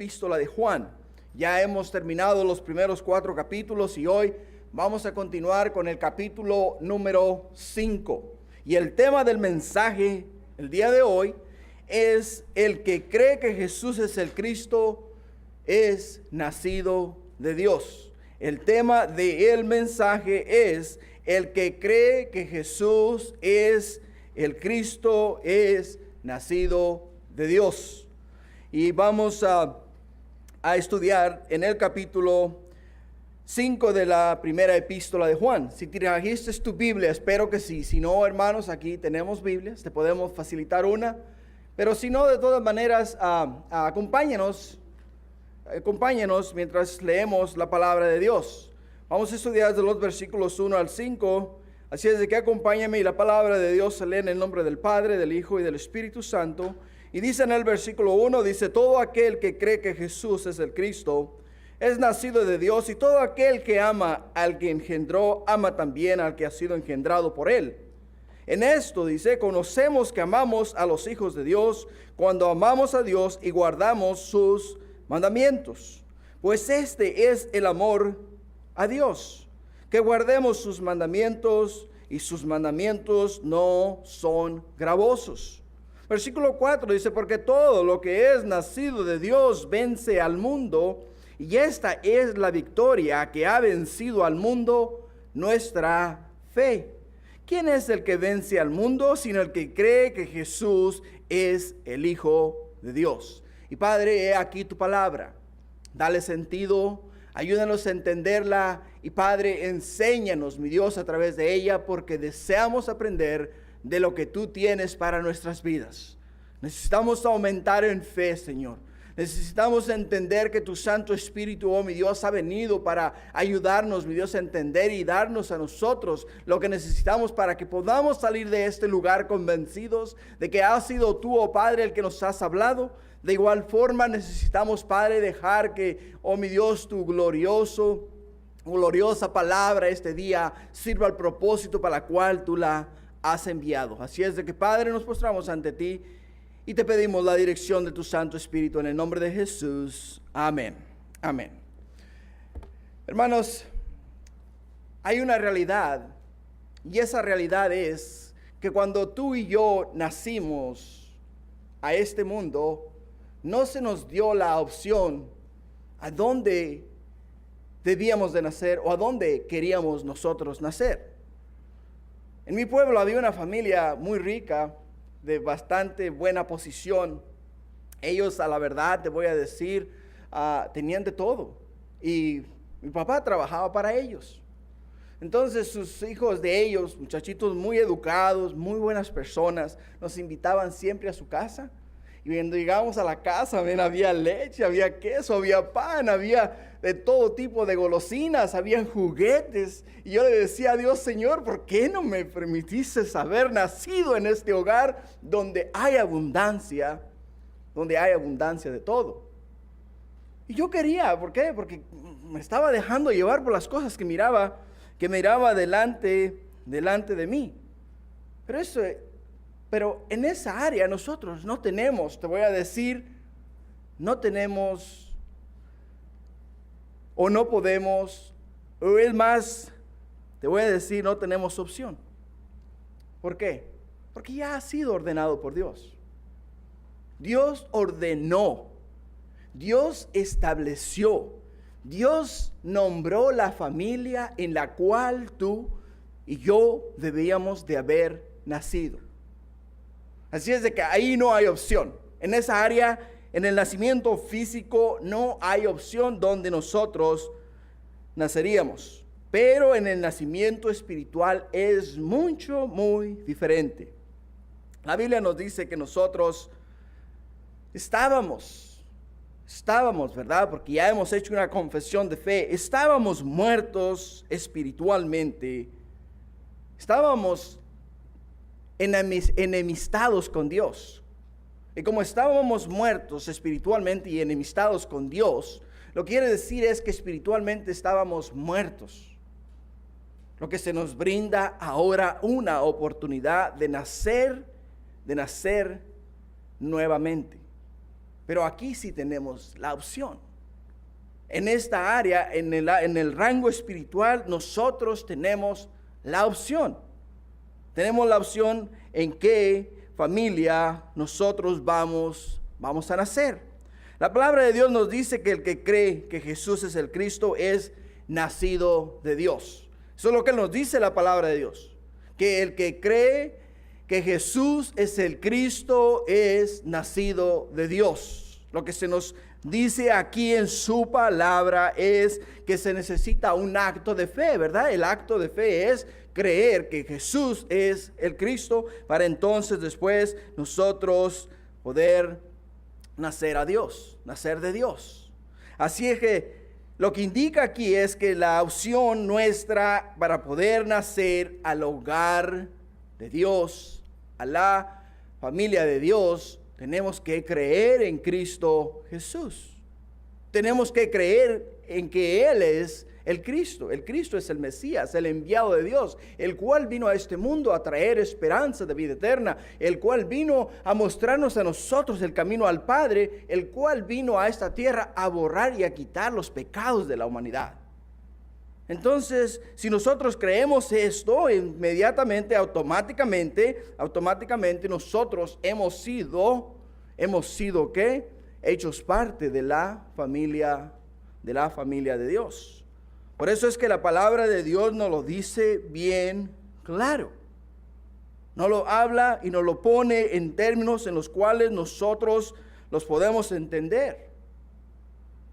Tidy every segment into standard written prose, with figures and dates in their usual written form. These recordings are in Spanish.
epístola de Juan. Ya hemos terminado los primeros 4 capítulos y hoy vamos a continuar con el capítulo número 5. Y el tema del mensaje el día de hoy es: el que cree que Jesús es el Cristo es nacido de Dios. El tema del mensaje es: el que cree que Jesús es el Cristo es nacido de Dios. Y vamos a estudiar en el capítulo 5 de la primera epístola de Juan. Si trajiste tu Biblia, espero que sí. Si no, hermanos, aquí tenemos Biblias, te podemos facilitar una. Pero si no, de todas maneras, acompáñanos mientras leemos la palabra de Dios. Vamos a estudiar de los versículos 1 al 5. Así es de que acompáñame, y la palabra de Dios se lee en el nombre del Padre, del Hijo y del Espíritu Santo. Y dice en el versículo 1, dice: todo aquel que cree que Jesús es el Cristo es nacido de Dios, y todo aquel que ama al que engendró, ama también al que ha sido engendrado por él. En esto, dice, conocemos que amamos a los hijos de Dios cuando amamos a Dios y guardamos sus mandamientos. Pues este es el amor a Dios, que guardemos sus mandamientos, y sus mandamientos no son gravosos. Versículo 4 dice: porque todo lo que es nacido de Dios vence al mundo, y esta es la victoria que ha vencido al mundo, nuestra fe. ¿Quién es el que vence al mundo sino el que cree que Jesús es el Hijo de Dios? Y Padre, he aquí tu palabra. Dale sentido, ayúdanos a entenderla, y Padre, enséñanos, mi Dios, a través de ella, porque deseamos aprender de lo que tú tienes para nuestras vidas. Necesitamos aumentar en fe, Señor. Necesitamos entender que tu Santo Espíritu, oh mi Dios, ha venido para ayudarnos, mi Dios, a entender y darnos a nosotros lo que necesitamos para que podamos salir de este lugar convencidos de que has sido tú, oh Padre, el que nos has hablado. De igual forma necesitamos, Padre, dejar que, oh mi Dios, tu gloriosa palabra este día sirva al propósito para el cual tú la has enviado. Así es de que, Padre, nos postramos ante ti y te pedimos la dirección de tu Santo Espíritu en el nombre de Jesús. Amén. Amén. Hermanos, hay una realidad, y esa realidad es que cuando tú y yo nacimos a este mundo, no se nos dio la opción a dónde debíamos de nacer o a dónde queríamos nosotros nacer. En mi pueblo había una familia muy rica, de bastante buena posición. Ellos, a la verdad, te voy a decir, tenían de todo. Y mi papá trabajaba para ellos. Entonces sus hijos de ellos, muchachitos muy educados, muy buenas personas, nos invitaban siempre a su casa. Y cuando llegamos a la casa, había leche, había queso, había pan, había de todo tipo de golosinas, habían juguetes. Y yo le decía a Dios: Señor, ¿por qué no me permitiste haber nacido en este hogar donde hay abundancia de todo? Y yo quería, ¿por qué? Porque me estaba dejando llevar por las cosas que miraba delante de mí. Pero en esa área nosotros no tenemos, te voy a decir, no tenemos o no podemos, o es más, te voy a decir, no tenemos opción. ¿Por qué? Porque ya ha sido ordenado por Dios. Dios ordenó, Dios estableció, Dios nombró la familia en la cual tú y yo debíamos de haber nacido. Así es de que ahí no hay opción. En esa área, en el nacimiento físico, no hay opción donde nosotros naceríamos. Pero en el nacimiento espiritual es muy diferente. La Biblia nos dice que nosotros estábamos, ¿verdad? Porque ya hemos hecho una confesión de fe. Estábamos muertos espiritualmente. Estábamos enemistados con Dios. Y como estábamos muertos espiritualmente y enemistados con Dios, lo que quiere decir es que espiritualmente estábamos muertos. Lo que se nos brinda ahora una oportunidad de nacer nuevamente. Pero aquí sí tenemos la opción. En esta área, en el rango espiritual, nosotros tenemos la opción. Tenemos la opción en qué familia nosotros vamos a nacer. La palabra de Dios nos dice que el que cree que Jesús es el Cristo es nacido de Dios. Eso es lo que nos dice la palabra de Dios. Que el que cree que Jesús es el Cristo es nacido de Dios. Lo que se nos dice aquí en su palabra es que se necesita un acto de fe, ¿verdad? El acto de fe es creer que Jesús es el Cristo para entonces después nosotros poder nacer a Dios, nacer de Dios. Así es que lo que indica aquí es que la opción nuestra para poder nacer al hogar de Dios, a la familia de Dios, tenemos que creer en Cristo Jesús. Tenemos que creer en que Él es el Cristo. El Cristo es el Mesías, el enviado de Dios, el cual vino a este mundo a traer esperanza de vida eterna, el cual vino a mostrarnos a nosotros el camino al Padre, el cual vino a esta tierra a borrar y a quitar los pecados de la humanidad. Entonces, si nosotros creemos esto, inmediatamente, automáticamente nosotros hemos sido ¿qué? Hechos parte de la familia de Dios. Por eso es que la palabra de Dios nos lo dice bien claro. Nos lo habla y nos lo pone en términos en los cuales nosotros los podemos entender.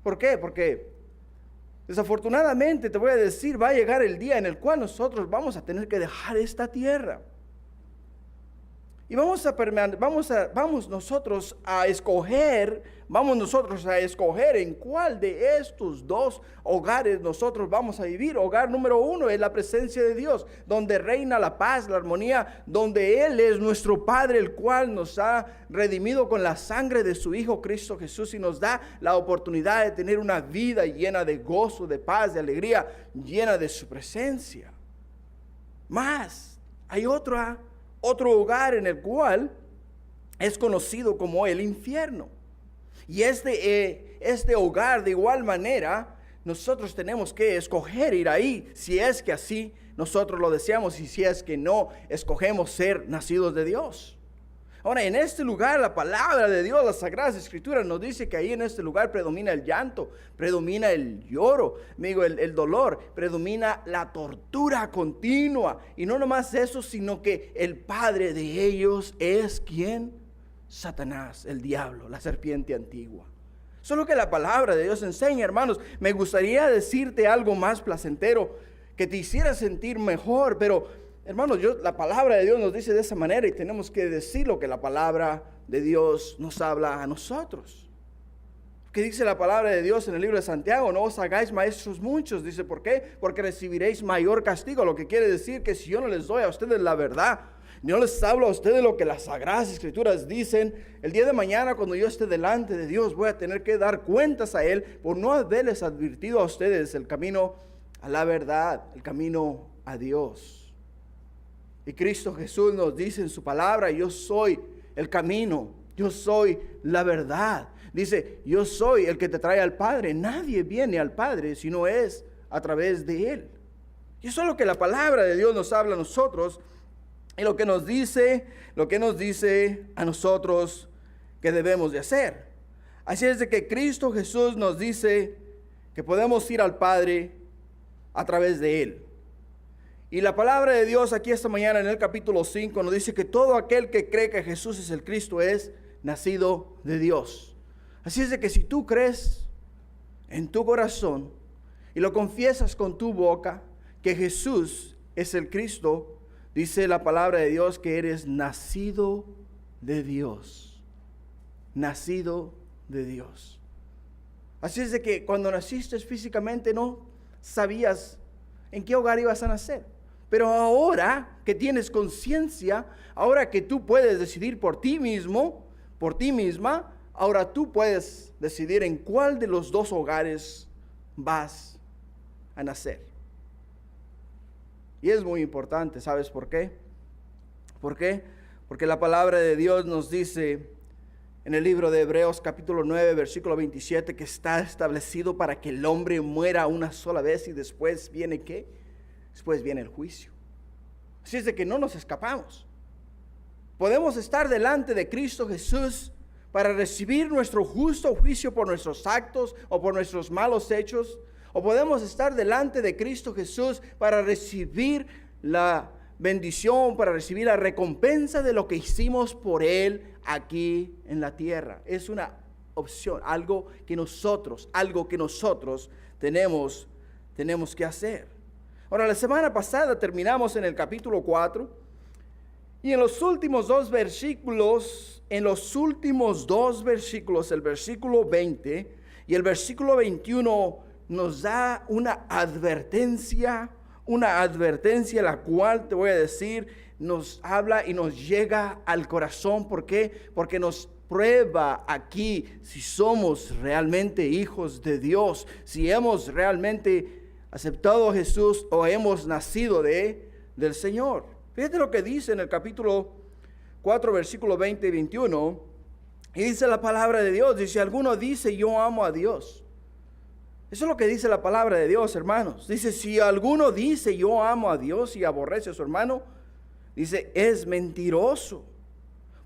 ¿Por qué? Porque desafortunadamente, te voy a decir, va a llegar el día en el cual nosotros vamos a tener que dejar esta tierra. Y vamos nosotros a escoger en cuál de estos dos hogares nosotros vamos a vivir. Hogar número 1 es la presencia de Dios, donde reina la paz, la armonía, donde Él es nuestro Padre, el cual nos ha redimido con la sangre de su Hijo Cristo Jesús y nos da la oportunidad de tener una vida llena de gozo, de paz, de alegría, llena de su presencia. Más, hay otro hogar en el cual es conocido como el infierno. Y este hogar, de igual manera, nosotros tenemos que escoger ir ahí, si es que así nosotros lo deseamos y si es que no, escogemos ser nacidos de Dios. Ahora, en este lugar, la palabra de Dios, las Sagradas Escrituras nos dice que ahí en este lugar predomina el llanto, predomina el lloro, el dolor, predomina la tortura continua. Y no nomás eso, sino que el padre de ellos es ¿quién? Satanás, el diablo, la serpiente antigua. Eso es lo que la palabra de Dios enseña, hermanos. Me gustaría decirte algo más placentero, que te hiciera sentir mejor, pero hermanos, la palabra de Dios nos dice de esa manera y tenemos que decir lo que la palabra de Dios nos habla a nosotros. ¿Qué dice la palabra de Dios en el libro de Santiago? No os hagáis maestros muchos. Dice, ¿por qué? Porque recibiréis mayor castigo. Lo que quiere decir que si yo no les doy a ustedes la verdad, no les hablo a ustedes lo que las Sagradas Escrituras dicen, el día de mañana cuando yo esté delante de Dios voy a tener que dar cuentas a Él por no haberles advertido a ustedes el camino a la verdad, el camino a Dios. Y Cristo Jesús nos dice en su palabra, yo soy el camino, yo soy la verdad. Dice, yo soy el que te trae al Padre. Nadie viene al Padre si no es a través de Él. Y eso es lo que la palabra de Dios nos habla a nosotros y lo que nos dice a nosotros que debemos de hacer. Así es de que Cristo Jesús nos dice que podemos ir al Padre a través de Él. Y la palabra de Dios aquí esta mañana en el capítulo 5 nos dice que todo aquel que cree que Jesús es el Cristo es nacido de Dios. Así es de que si tú crees en tu corazón y lo confiesas con tu boca que Jesús es el Cristo, dice la palabra de Dios que eres nacido de Dios. Nacido de Dios. Así es de que cuando naciste físicamente no sabías en qué hogar ibas a nacer. Pero ahora que tienes conciencia, ahora que tú puedes decidir por ti mismo, por ti misma, ahora tú puedes decidir en cuál de los dos hogares vas a nacer. Y es muy importante, ¿sabes por qué? ¿Por qué? Porque la palabra de Dios nos dice en el libro de Hebreos capítulo 9, versículo 27, que está establecido para que el hombre muera una sola vez y después viene ¿qué? Después viene el juicio. Así es de que no nos escapamos. Podemos estar delante de Cristo Jesús para recibir nuestro justo juicio por nuestros actos o por nuestros malos hechos, o podemos estar delante de Cristo Jesús para recibir la bendición, para recibir la recompensa de lo que hicimos por Él aquí en la tierra. Es una opción, algo que nosotros tenemos que hacer. Ahora, la semana pasada terminamos en el capítulo 4 y en los últimos dos versículos, el versículo 20 y el versículo 21 nos da una advertencia, la cual te voy a decir, nos habla y nos llega al corazón. ¿Por qué? Porque nos prueba aquí si somos realmente hijos de Dios, si hemos realmente aceptado a Jesús o hemos nacido del Señor. Fíjate lo que dice en el capítulo 4, versículo 20 y 21. Y dice la palabra de Dios, dice, alguno dice, yo amo a Dios. Eso es lo que dice la palabra de Dios, hermanos. Dice, si alguno dice, yo amo a Dios y aborrece a su hermano, dice, es mentiroso.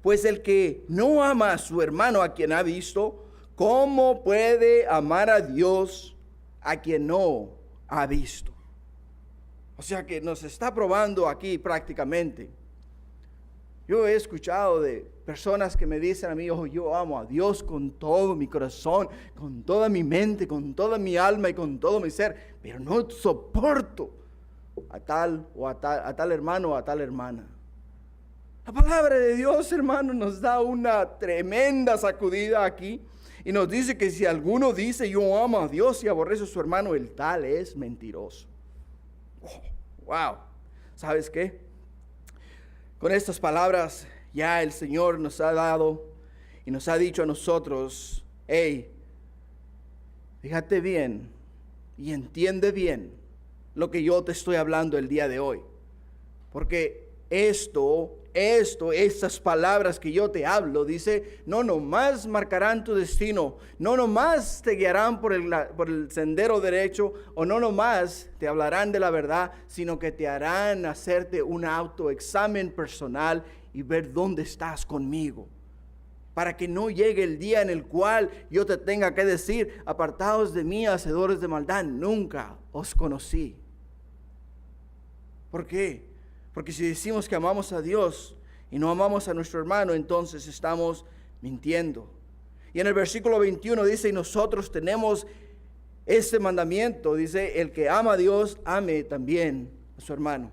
Pues el que no ama a su hermano a quien ha visto, ¿cómo puede amar a Dios a quien no ha visto? O sea que nos está probando aquí prácticamente. Yo he escuchado de personas que me dicen a mí, oh, yo amo a Dios con todo mi corazón, con toda mi mente, con toda mi alma y con todo mi ser, pero no soporto a tal hermano o a tal hermana. La palabra de Dios, hermano, nos da una tremenda sacudida aquí y nos dice que si alguno dice yo amo a Dios y aborrece a su hermano, el tal es mentiroso. Oh, wow. ¿Sabes qué? Con estas palabras ya el Señor nos ha dado y nos ha dicho a nosotros, hey, fíjate bien y entiende bien lo que yo te estoy hablando el día de hoy. Porque estas palabras que yo te hablo, dice, no nomás marcarán tu destino, no nomás te guiarán por el sendero derecho, o no nomás te hablarán de la verdad, sino que te harán hacerte un autoexamen personal y ver dónde estás conmigo. Para que no llegue el día en el cual yo te tenga que decir, apartaos de mí, hacedores de maldad, nunca os conocí. ¿Por qué? Porque si decimos que amamos a Dios y no amamos a nuestro hermano, entonces estamos mintiendo. Y en el versículo 21 dice, y nosotros tenemos este mandamiento, dice, el que ama a Dios, ame también a su hermano.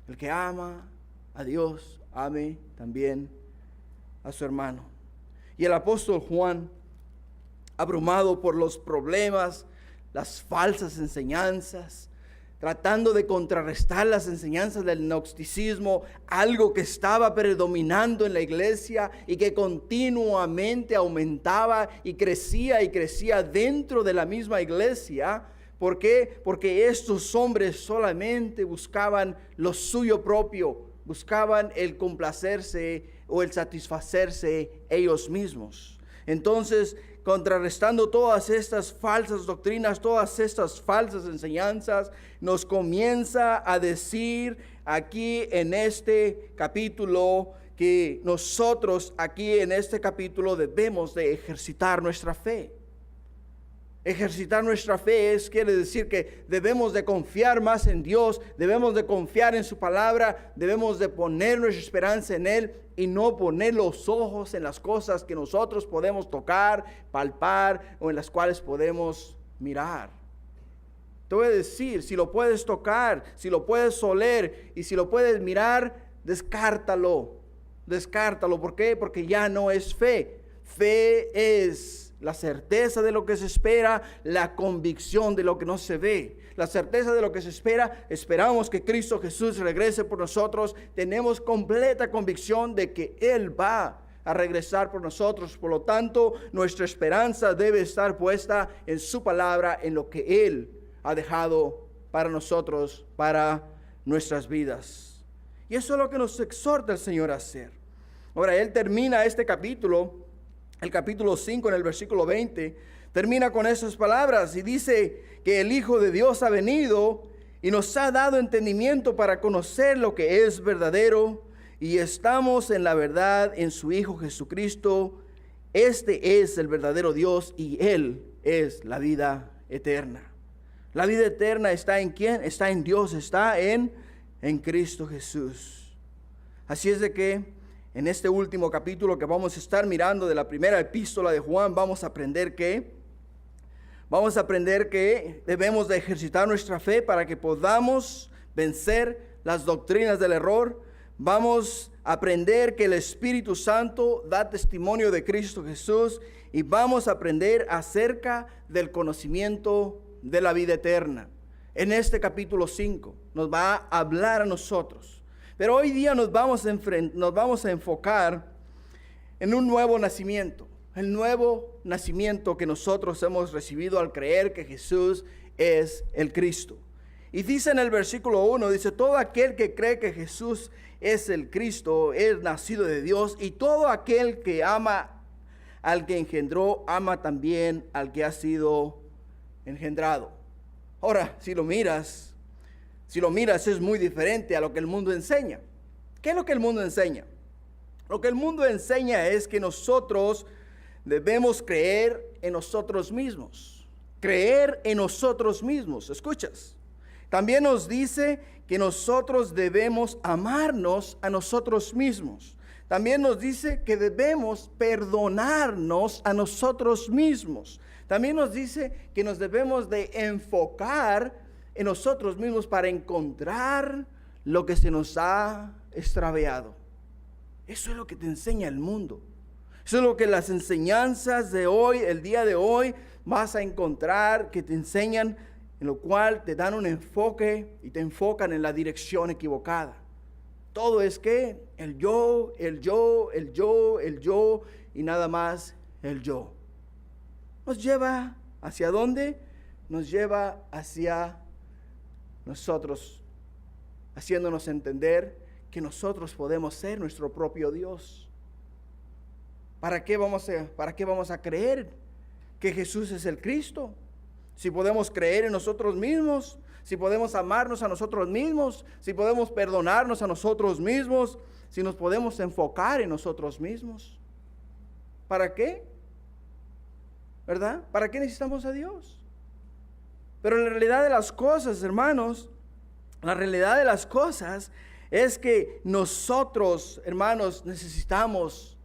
El que ama a Dios, ame también a su hermano. Y el apóstol Juan, abrumado por los problemas, las falsas enseñanzas, tratando de contrarrestar las enseñanzas del gnosticismo, algo que estaba predominando en la iglesia y que continuamente aumentaba y crecía dentro de la misma iglesia. ¿Por qué? Porque estos hombres solamente buscaban lo suyo propio, buscaban el complacerse o el satisfacerse ellos mismos. Entonces, contrarrestando todas estas falsas doctrinas, todas estas falsas enseñanzas, nos comienza a decir aquí en este capítulo que nosotros aquí en este capítulo debemos de ejercitar nuestra fe. Ejercitar nuestra fe quiere decir que debemos de confiar más en Dios, debemos de confiar en su palabra, debemos de poner nuestra esperanza en Él y no poner los ojos en las cosas que nosotros podemos tocar, palpar o en las cuales podemos mirar. Te voy a decir, si lo puedes tocar, si lo puedes oler y si lo puedes mirar, descártalo. ¿Por qué? Porque ya no es fe. Fe es la certeza de lo que se espera, la convicción de lo que no se ve. La certeza de lo que se espera, esperamos que Cristo Jesús regrese por nosotros. Tenemos completa convicción de que Él va a regresar por nosotros. Por lo tanto, nuestra esperanza debe estar puesta en su palabra, en lo que Él ha dejado para nosotros, para nuestras vidas. Y eso es lo que nos exhorta el Señor a hacer. Ahora, él termina este capítulo, el capítulo 5 en el versículo 20, termina con esas palabras y dice que el Hijo de Dios ha venido y nos ha dado entendimiento para conocer lo que es verdadero, y estamos en la verdad en su Hijo Jesucristo. Este es el verdadero Dios y Él es la vida eterna. La vida eterna está en ¿quién? Está en Dios, está en Cristo Jesús. Así es de que en este último capítulo que vamos a estar mirando de la primera epístola de Juan, vamos a aprender que debemos de ejercitar nuestra fe para que podamos vencer las doctrinas del error. Vamos a aprender que el Espíritu Santo da testimonio de Cristo Jesús, y vamos a aprender acerca del conocimiento de la vida eterna. En este capítulo 5 nos va a hablar a nosotros. Pero hoy día nos vamos a enfocar en un nuevo nacimiento. El nuevo nacimiento que nosotros hemos recibido al creer que Jesús es el Cristo. Y dice en el versículo 1, dice: todo aquel que cree que Jesús es el Cristo es nacido de Dios, y todo aquel que ama al que engendró, ama también al que ha sido engendrado. Ahora, si lo miras es muy diferente a lo que el mundo enseña. ¿Qué es lo que el mundo enseña? Lo que el mundo enseña es que nosotros debemos creer en nosotros mismos. Creer en nosotros mismos. ¿Escuchas? También nos dice que nosotros debemos amarnos a nosotros mismos. También nos dice que debemos perdonarnos a nosotros mismos. También nos dice que nos debemos de enfocar en nosotros mismos para encontrar lo que se nos ha extraviado. Eso es lo que te enseña el mundo. Eso es lo que las enseñanzas de hoy, el día de hoy, vas a encontrar que te enseñan, en lo cual te dan un enfoque y te enfocan en la dirección equivocada. Todo es que el yo y nada más el yo. ¿Nos lleva hacia dónde? Nos lleva hacia nosotros, haciéndonos entender que nosotros podemos ser nuestro propio Dios. ¿Para qué vamos a creer que Jesús es el Cristo? Si podemos creer en nosotros mismos, si podemos amarnos a nosotros mismos, si podemos perdonarnos a nosotros mismos, si nos podemos enfocar en nosotros mismos. ¿Para qué? ¿Verdad? ¿Para qué necesitamos a Dios? Pero la realidad de las cosas, hermanos, la realidad de las cosas es que nosotros, hermanos, necesitamos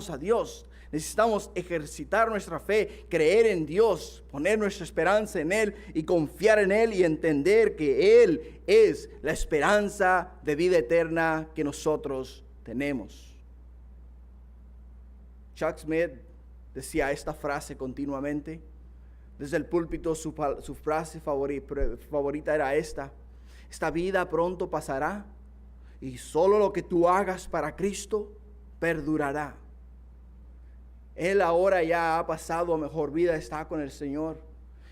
a Dios. Necesitamos ejercitar nuestra fe, creer en Dios, poner nuestra esperanza en Él y confiar en Él y entender que Él es la esperanza de vida eterna que nosotros tenemos. Chuck Smith decía esta frase continuamente. Desde el púlpito su frase favorita era esta: esta vida pronto pasará y solo lo que tú hagas para Cristo perdurará. Él ahora ya ha pasado a mejor vida, está con el Señor.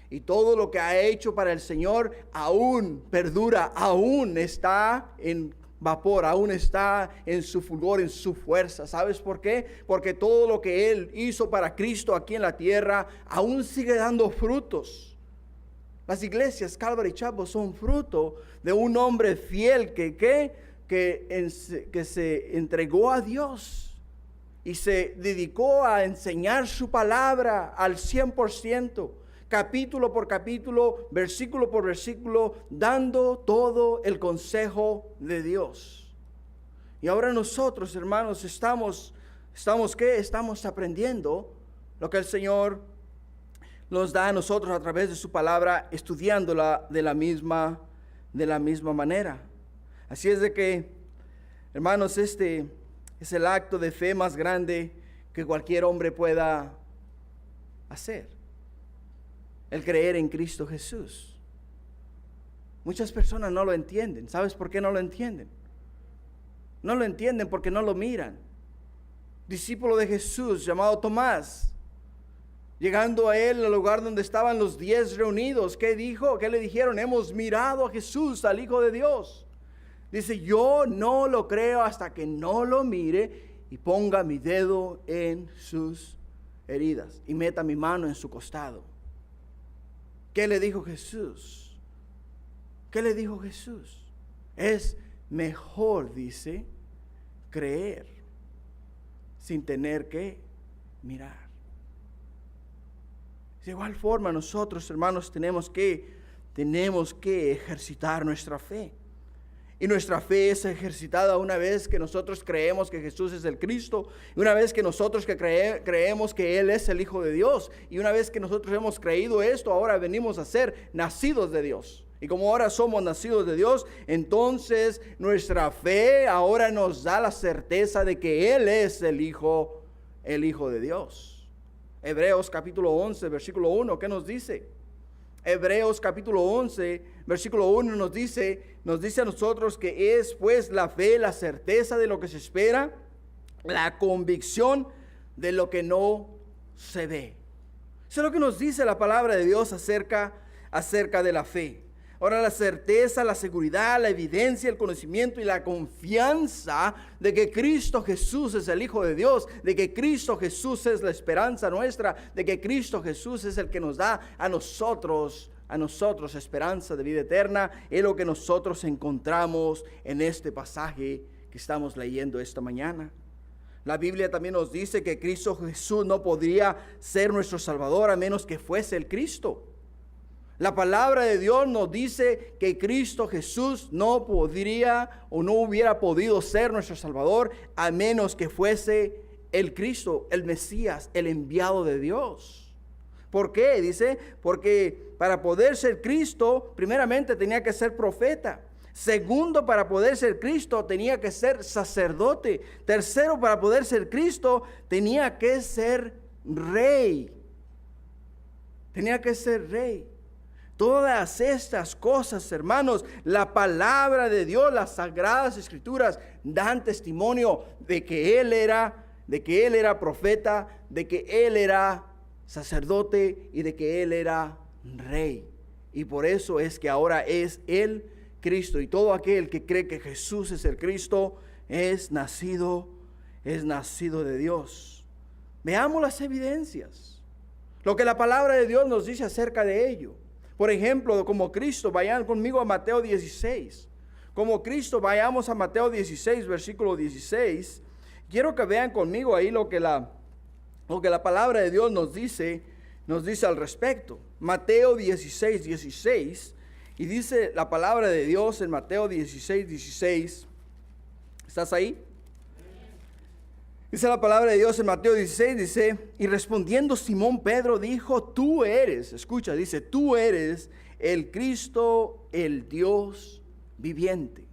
Y todo lo que ha hecho para el Señor aún perdura, aún está en vapor, aún está en su fulgor, en su fuerza. ¿Sabes por qué? Porque todo lo que Él hizo para Cristo aquí en la tierra aún sigue dando frutos. Las iglesias Calvary Chapel son fruto de un hombre fiel que se entregó a Dios y se dedicó a enseñar su palabra al 100%, capítulo por capítulo, versículo por versículo, dando todo el consejo de Dios. Y ahora nosotros, hermanos, estamos ¿qué? Estamos aprendiendo lo que el Señor nos da a nosotros a través de su palabra, estudiándola de la misma manera. Así es de que, hermanos, este es el acto de fe más grande que cualquier hombre pueda hacer. El creer en Cristo Jesús. Muchas personas no lo entienden. ¿Sabes por qué no lo entienden? No lo entienden porque no lo miran. Discípulo de Jesús llamado Tomás, llegando a él al lugar donde estaban los 10 reunidos, ¿qué dijo? ¿Qué le dijeron? Hemos mirado a Jesús, al Hijo de Dios. Dice: yo no lo creo hasta que no lo mire y ponga mi dedo en sus heridas y meta mi mano en su costado. ¿Qué le dijo Jesús? ¿Qué le dijo Jesús? Es mejor, dice, creer sin tener que mirar. De igual forma, nosotros, hermanos, tenemos que ejercitar nuestra fe. Y nuestra fe es ejercitada una vez que nosotros creemos que Jesús es el Cristo, y una vez que nosotros creemos que Él es el Hijo de Dios, y una vez que nosotros hemos creído esto, ahora venimos a ser nacidos de Dios. Y como ahora somos nacidos de Dios, entonces nuestra fe ahora nos da la certeza de que Él es el Hijo de Dios. Hebreos capítulo 11, versículo 1, ¿qué nos dice? Hebreos capítulo 11, versículo 1 nos dice a nosotros que es pues la fe, la certeza de lo que se espera, la convicción de lo que no se ve. Eso es lo que nos dice la palabra de Dios acerca de la fe. Ahora, la certeza, la seguridad, la evidencia, el conocimiento y la confianza de que Cristo Jesús es el Hijo de Dios, de que Cristo Jesús es la esperanza nuestra, de que Cristo Jesús es el que nos da a nosotros esperanza de vida eterna, es lo que nosotros encontramos en este pasaje que estamos leyendo esta mañana. La Biblia también nos dice que Cristo Jesús no podría ser nuestro Salvador a menos que fuese el Cristo. La palabra de Dios nos dice que Cristo Jesús no podría o no hubiera podido ser nuestro Salvador a menos que fuese el Cristo, el Mesías, el enviado de Dios. ¿Por qué? Dice, porque para poder ser Cristo, primeramente tenía que ser profeta. Segundo, para poder ser Cristo, tenía que ser sacerdote. Tercero, para poder ser Cristo, tenía que ser rey. Tenía que ser rey. Todas estas cosas, hermanos, la palabra de Dios, las sagradas escrituras dan testimonio de que Él era profeta, de que Él era sacerdote y de que Él era rey. Y por eso es que ahora es el Cristo. Y todo aquel que cree que Jesús es el Cristo es nacido de Dios. Veamos las evidencias. Lo que la palabra de Dios nos dice acerca de ello. Por ejemplo, como Cristo, vayan conmigo a Mateo 16. Como Cristo, vayamos a Mateo 16, versículo 16. Quiero que vean conmigo ahí lo que la palabra de Dios nos dice al respecto. Mateo 16, 16. Y dice la palabra de Dios en Mateo 16, 16. ¿Estás ahí? Dice la palabra de Dios en Mateo 16, dice, y respondiendo Simón Pedro dijo, tú eres, escucha, dice, tú eres el Cristo, el Dios viviente.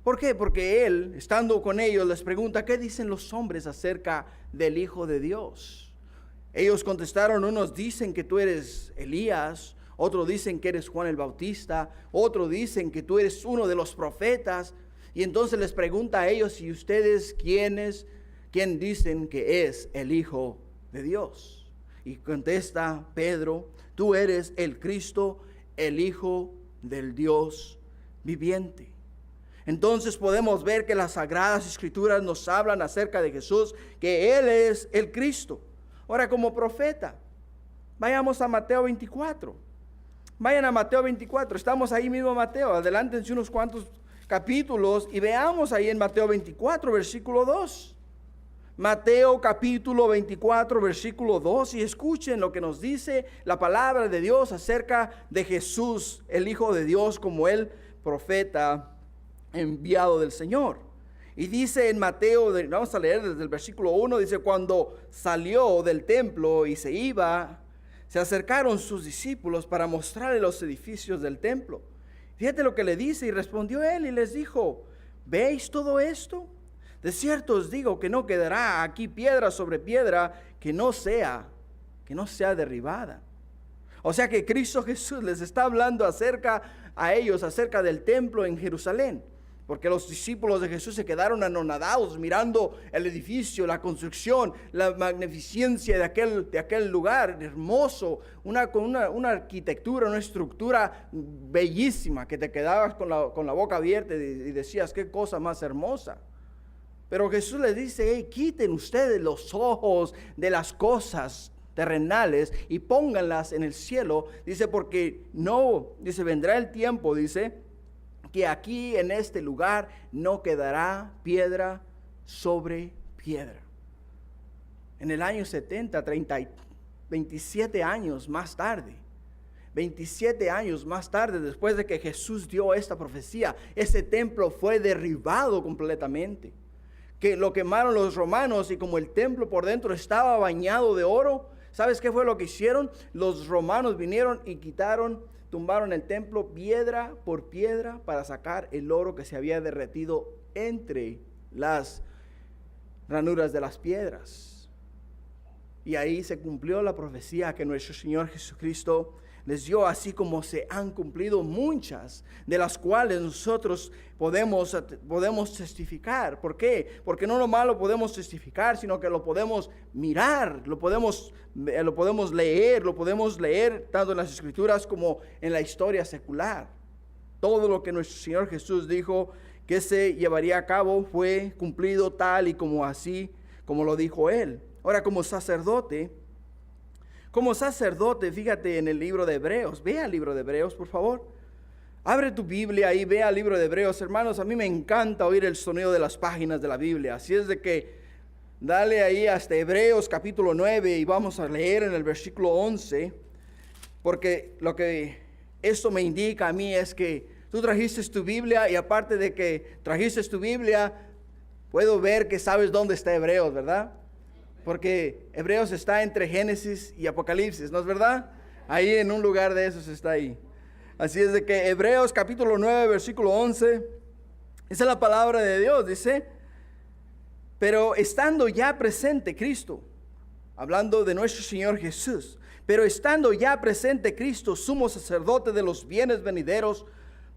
¿Por qué? Porque él, estando con ellos, les pregunta, ¿qué dicen los hombres acerca del Hijo de Dios? Ellos contestaron, unos dicen que tú eres Elías, otros dicen que eres Juan el Bautista, otros dicen que tú eres uno de los profetas. Y entonces les pregunta a ellos, ¿y ustedes quién dicen que es el Hijo de Dios? Y contesta Pedro, tú eres el Cristo, el Hijo del Dios viviente. Entonces podemos ver que las Sagradas Escrituras nos hablan acerca de Jesús, que Él es el Cristo. Ahora, como profeta, vayamos a Mateo 24. Vayan a Mateo 24, estamos ahí mismo Mateo, adelántense unos cuantos capítulos y veamos ahí en Mateo 24, versículo 2. Mateo capítulo 24, versículo 2, y escuchen lo que nos dice la palabra de Dios acerca de Jesús, el Hijo de Dios, como el profeta enviado del Señor. Y dice en Mateo, vamos a leer desde el versículo 1, dice, cuando salió del templo y se iba, se acercaron sus discípulos para mostrarle los edificios del templo. Fíjate lo que le dice, y respondió él y les dijo, ¿veis todo esto? De cierto os digo que no quedará aquí piedra sobre piedra que no sea derribada. O sea que Cristo Jesús les está hablando acerca del templo en Jerusalén. Porque los discípulos de Jesús se quedaron anonadados mirando el edificio, la construcción, la magnificencia de aquel lugar hermoso, con una arquitectura, una estructura bellísima que te quedabas con la boca abierta y decías, qué cosa más hermosa. Pero Jesús les dice, hey, quiten ustedes los ojos de las cosas terrenales y pónganlas en el cielo. Dice, porque no, dice, vendrá el tiempo, dice, que aquí en este lugar no quedará piedra sobre piedra. En el año 70, 27 años más tarde, 27 años más tarde, después de que Jesús dio esta profecía, ese templo fue derribado completamente. Que lo quemaron los romanos, y como el templo por dentro estaba bañado de oro, ¿sabes qué fue lo que hicieron? Los romanos vinieron y tumbaron el templo piedra por piedra para sacar el oro que se había derretido entre las ranuras de las piedras. Y ahí se cumplió la profecía que nuestro Señor Jesucristo les dio, así como se han cumplido muchas de las cuales nosotros podemos testificar. ¿Por qué? Porque no nomás lo podemos testificar, sino que lo podemos mirar, lo podemos leer tanto en las Escrituras como en la historia secular. Todo lo que nuestro Señor Jesús dijo que se llevaría a cabo fue cumplido tal y como así, como lo dijo Él. Ahora, como sacerdote, fíjate en el libro de Hebreos. Ve al libro de Hebreos, por favor. Abre tu Biblia y ve al libro de Hebreos. Hermanos, a mí me encanta oír el sonido de las páginas de la Biblia. Así es de que dale ahí hasta Hebreos capítulo 9 y vamos a leer en el versículo 11. Porque lo que esto me indica a mí es que tú trajiste tu Biblia, y aparte de que trajiste tu Biblia, puedo ver que sabes dónde está Hebreos, ¿verdad? Porque Hebreos está entre Génesis y Apocalipsis, ¿no es verdad? Ahí en un lugar de esos está ahí. Así es de que Hebreos capítulo 9, versículo 11, esa es la palabra de Dios, dice, pero estando ya presente Cristo, hablando de nuestro Señor Jesús, pero estando ya presente Cristo, sumo sacerdote de los bienes venideros,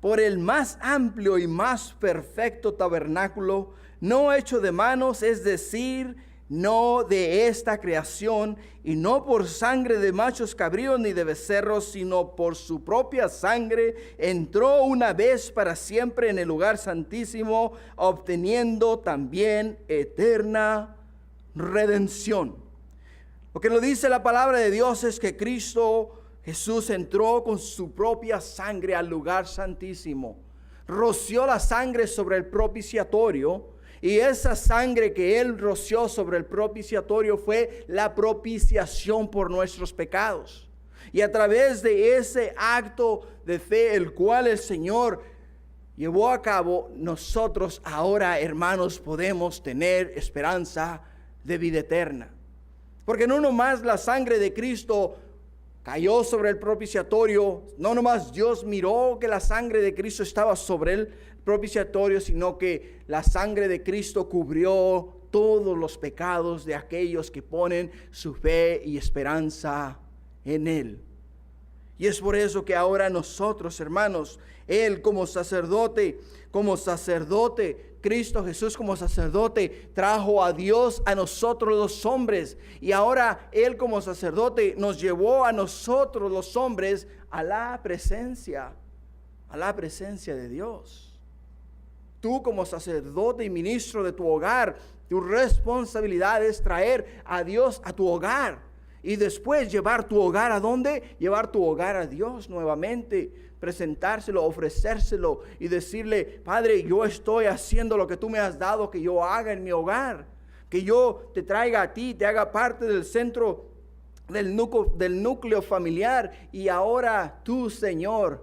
por el más amplio y más perfecto tabernáculo, no hecho de manos, es decir, no de esta creación, y no por sangre de machos cabríos ni de becerros, sino por su propia sangre, entró una vez para siempre en el lugar santísimo, obteniendo también eterna redención. Lo que nos dice la palabra de Dios es que Cristo Jesús entró con su propia sangre al lugar santísimo, roció la sangre sobre el propiciatorio. Y esa sangre que Él roció sobre el propiciatorio fue la propiciación por nuestros pecados. Y a través de ese acto de fe, el cual el Señor llevó a cabo, nosotros ahora, hermanos, podemos tener esperanza de vida eterna. Porque no nomás la sangre de Cristo cayó sobre el propiciatorio, no nomás Dios miró que la sangre de Cristo estaba sobre él, propiciatorio, sino que la sangre de Cristo cubrió todos los pecados de aquellos que ponen su fe y esperanza en Él. Y es por eso que ahora nosotros, hermanos, Él como sacerdote, Cristo Jesús como sacerdote, trajo a Dios a nosotros los hombres. Y ahora Él como sacerdote nos llevó a nosotros los hombres a la presencia de Dios. Tú como sacerdote y ministro de tu hogar, tu responsabilidad es traer a Dios a tu hogar. Y después llevar tu hogar ¿a dónde? Llevar tu hogar a Dios nuevamente. Presentárselo, ofrecérselo y decirle: Padre, yo estoy haciendo lo que tú me has dado que yo haga en mi hogar. Que yo te traiga a ti, te haga parte del centro, del núcleo familiar. Y ahora tú, Señor,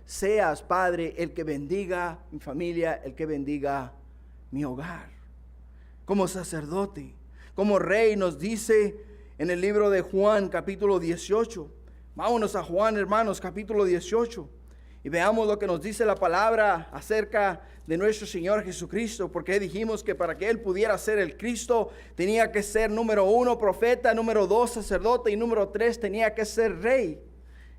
seas, Padre, el que bendiga mi familia, el que bendiga mi hogar. Como sacerdote, como rey, nos dice en el libro de Juan, capítulo 18. Vámonos a Juan, hermanos, capítulo 18. Y veamos lo que nos dice la palabra acerca de nuestro Señor Jesucristo. Porque dijimos que para que Él pudiera ser el Cristo, tenía que ser, número 1, profeta, número 2, sacerdote, y número 3, tenía que ser rey.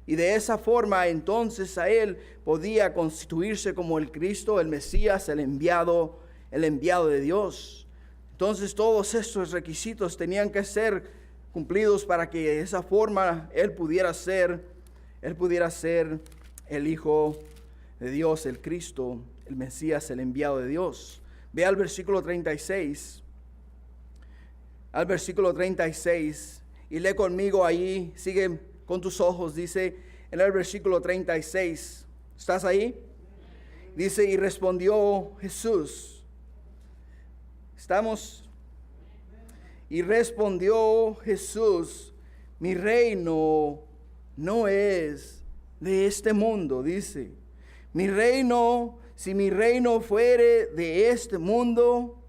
Y de esa forma entonces a Él podía constituirse como el Cristo, el Mesías, el enviado de Dios. Entonces todos estos requisitos tenían que ser cumplidos para que de esa forma Él pudiera ser el Hijo de Dios, el Cristo, el Mesías, el enviado de Dios. Ve al versículo 36. Al versículo 36. Y lee conmigo ahí. Sigue con tus ojos. Dice en el versículo 36. ¿Estás ahí? Dice, y respondió Jesús. ¿Estamos? Y respondió Jesús, mi reino no es de este mundo, dice. Mi reino, si mi reino fuere de este mundo,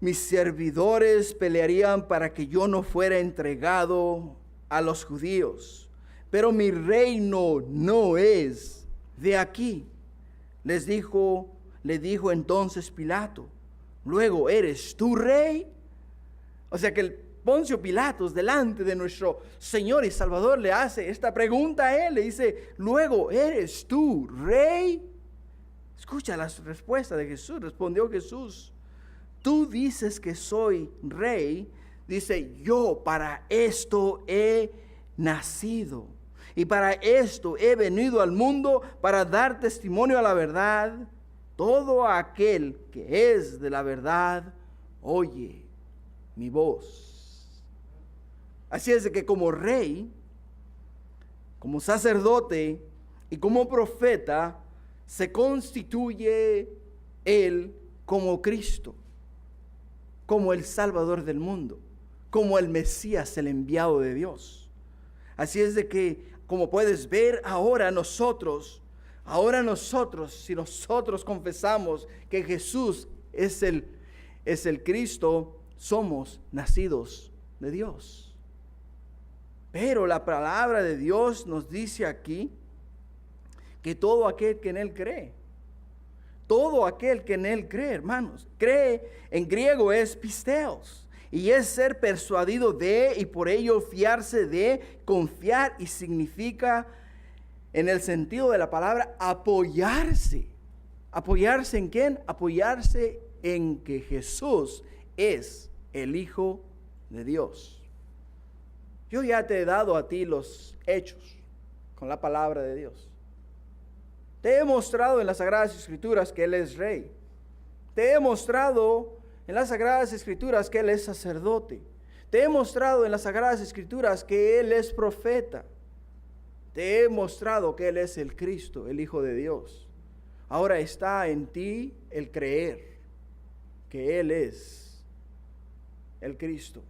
mis servidores pelearían para que yo no fuera entregado a los judíos. Pero mi reino no es de aquí. Le dijo entonces Pilato, luego, ¿eres tú rey? O sea que el Poncio Pilatos delante de nuestro Señor y Salvador le hace esta pregunta a él. Le dice, luego, ¿eres tú rey? Escucha la respuesta de Jesús. Respondió Jesús, tú dices que soy rey. Dice, yo para esto he nacido. Y para esto he venido al mundo, para dar testimonio a la verdad. Todo aquel que es de la verdad, oye mi voz. Así es de que como rey, como sacerdote y como profeta, se constituye él como Cristo, como el Salvador del mundo, como el Mesías, el enviado de Dios. Así es de que, como puedes ver ahora nosotros, si nosotros confesamos que Jesús es el Cristo, somos nacidos de Dios. Pero la palabra de Dios nos dice aquí que todo aquel que en Él cree, hermanos, cree en griego es pisteos. Y es ser persuadido de, y por ello fiarse de, confiar, y significa, en el sentido de la palabra, apoyarse. ¿Apoyarse en quién? Apoyarse en que Jesús es el Hijo de Dios. Yo ya te he dado a ti los hechos con la palabra de Dios. Te he mostrado en las Sagradas Escrituras que Él es Rey. Te he mostrado en las Sagradas Escrituras que Él es sacerdote. Te he mostrado en las Sagradas Escrituras que Él es profeta. Te he mostrado que Él es el Cristo, el Hijo de Dios. Ahora está en ti el creer que Él es el Cristo.